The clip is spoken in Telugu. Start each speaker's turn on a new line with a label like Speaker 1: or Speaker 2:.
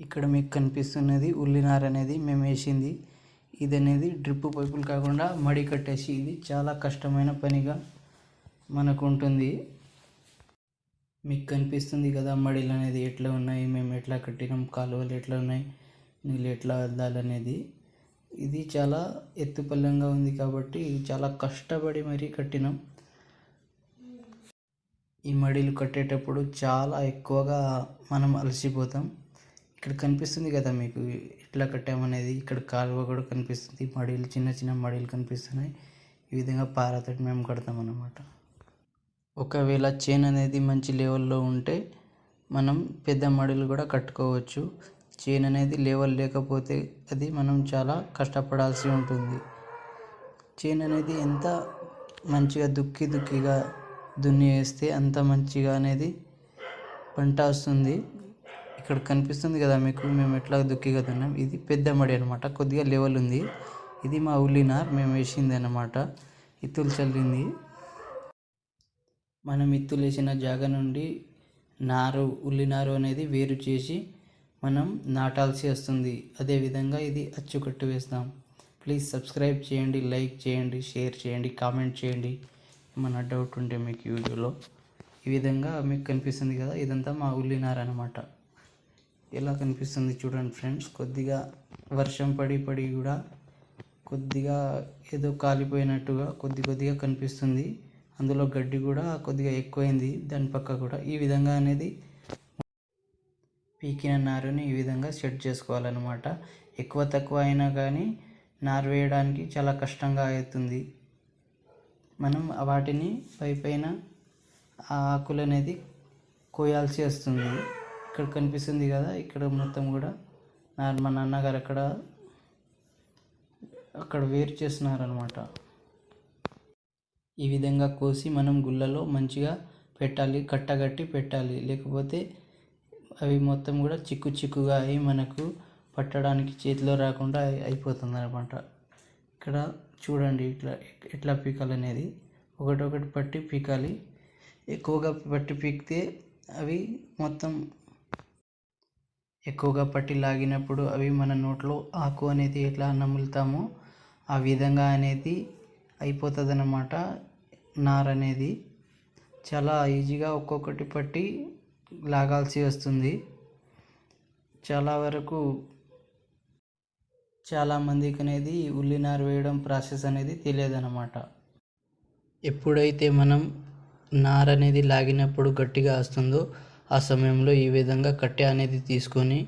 Speaker 1: ఇక్కడ మీకు కనిపిస్తున్నది ఉల్లినార అనేది మేము వేసింది. ఇది అనేది డ్రిప్ పైపులు కాకుండా మడి కట్టేసి, ఇది చాలా కష్టమైన పనిగా మనకు ఉంటుంది. మీకు కనిపిస్తుంది కదా మడిలు అనేది ఎట్లా ఉన్నాయి, మేము ఎట్లా కట్టినాం, కాలువలు ఎట్లా ఉన్నాయి, నీళ్ళు ఎట్లా వదలాలనేది. ఇది చాలా ఎత్తుపల్లంగా ఉంది కాబట్టి ఇది చాలా కష్టపడి మరీ కట్టినాం. ఈ మడిలు కట్టేటప్పుడు చాలా ఎక్కువగా మనం అలసిపోతాం. ఇక్కడ కనిపిస్తుంది కదా మీకు ఎట్లా కట్టామనేది. ఇక్కడ కాలువ కూడా కనిపిస్తుంది, మడిలు చిన్న చిన్న మడిలు కనిపిస్తున్నాయి. ఈ విధంగా పారతోటి మేము కడతాం అన్నమాట. ఒకవేళ చేను అనేది మంచి లెవెల్లో ఉంటే మనం పెద్ద మడిలు కూడా కట్టుకోవచ్చు. చేను అనేది లెవెల్ లేకపోతే అది మనం చాలా కష్టపడాల్సి ఉంటుంది. చేను అనేది ఎంత మంచిగా దుక్కిగా దున్ని వేస్తే అంత మంచిగా అనేది పంట వస్తుంది. ఇక్కడ కనిపిస్తుంది కదా మీకు మేము ఎట్లా దుక్కిగా దున్నాం. ఇది పెద్ద మడి అనమాట, కొద్దిగా లెవెల్ ఉంది. ఇది మా ఉల్లినార్ మేము వేసింది అన్నమాట, ఇత్తులు చల్లింది. మనం ఇత్తులు వేసిన జాగా నుండి ఉల్లినారు అనేది వేరు చేసి మనం నాటాల్సి వస్తుంది. అదేవిధంగా ఇది అచ్చుకట్టు వేస్తాం. ప్లీజ్ సబ్స్క్రైబ్ చేయండి, లైక్ చేయండి, షేర్ చేయండి, కామెంట్ చేయండి. ఏమన్నా డౌట్ ఉంటే మీకు వీడియోలో. ఈ విధంగా మీకు కనిపిస్తుంది కదా, ఇదంతా మా ఉల్లినార అనమాట. ఎలా కనిపిస్తుంది చూడండి ఫ్రెండ్స్. కొద్దిగా వర్షం పడి కూడా కొద్దిగా ఏదో కాలిపోయినట్టుగా కొద్దిగా కనిపిస్తుంది. అందులో గడ్డి కూడా కొద్దిగా ఎక్కువైంది దాని పక్క కూడా. ఈ విధంగా అనేది పీకిన నారుని ఈ విధంగా సెట్ చేసుకోవాలన్నమాట. ఎక్కువ తక్కువ అయినా కానీ నారు వేయడానికి చాలా కష్టంగా అవుతుంది. మనం వాటిని పైన ఆ ఆకులు అనేది కోయాల్సి వస్తుంది. ఇక్కడ కనిపిస్తుంది కదా, ఇక్కడ మొత్తం కూడా మా నాన్నగారు అక్కడ వేరు చేస్తున్నారనమాట. ఈ విధంగా కోసి మనం గుళ్ళలో మంచిగా పెట్టాలి, కట్టగట్టి పెట్టాలి. లేకపోతే అవి మొత్తం కూడా చిక్కుగా అయి మనకు పట్టడానికి చేతిలో రాకుండా అయిపోతుంది అనమాట. ఇక్కడ చూడండి ఎట్లా పీకాలనేది. ఒకటొకటి పట్టి పీకాలి. ఎక్కువగా పట్టి పీకితే అవి మొత్తం ఎక్కువగా పట్టి లాగినప్పుడు అవి మన నోట్లో ఆకు అనేది ఎట్లా నములుతామో ఆ విధంగా అనేది అయిపోతుంది అన్నమాట. నార అనేది చాలా ఈజీగా ఒక్కొక్కటి పట్టి లాగాల్సి వస్తుంది. చాలామందికి అనేది ఉల్లినారు వేయడం ప్రాసెస్ అనేది తెలియదన్నమాట. ఎప్పుడైతే మనం నార అనేది లాగినప్పుడు గట్టిగా వస్తుందో ఆ సమయంలో ఈ విధంగా కట్టె అనేది తీసుకొని